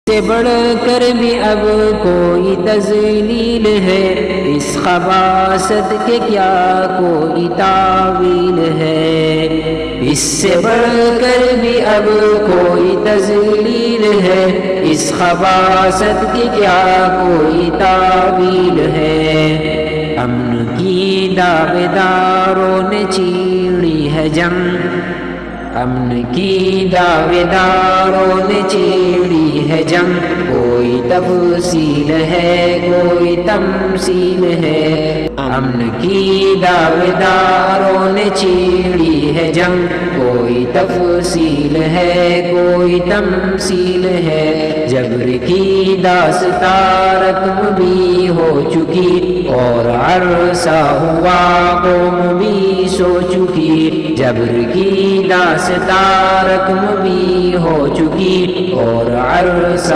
سے بڑھ کر بھی اب کوئی تذلیل ہے، اس خباثت کے کیا کوئی تعویل ہے۔ اس سے بڑھ کر بھی اب کوئی تذلیل ہے، اس خباثت کی کیا کوئی تعویل ہے۔ امن کی دعوے داروں نے چھیڑی ہے جنگ، امن کی دعوے داروں نے چھیڑی ہے جنگ، کوئی تفصیل ہے کوئی تمثیل ہے۔ امن کی دعوے داروں نے چھیڑی ہے جنگ، کوئی تفصیل ہے کوئی تمثیل ہے۔ جبر کی داستان رقم بھی ہو چکی اور عرصہ ہوا قوم بھی سو چکی۔ جبر کی داستان رقم بھی ہو چکی اور عرصہ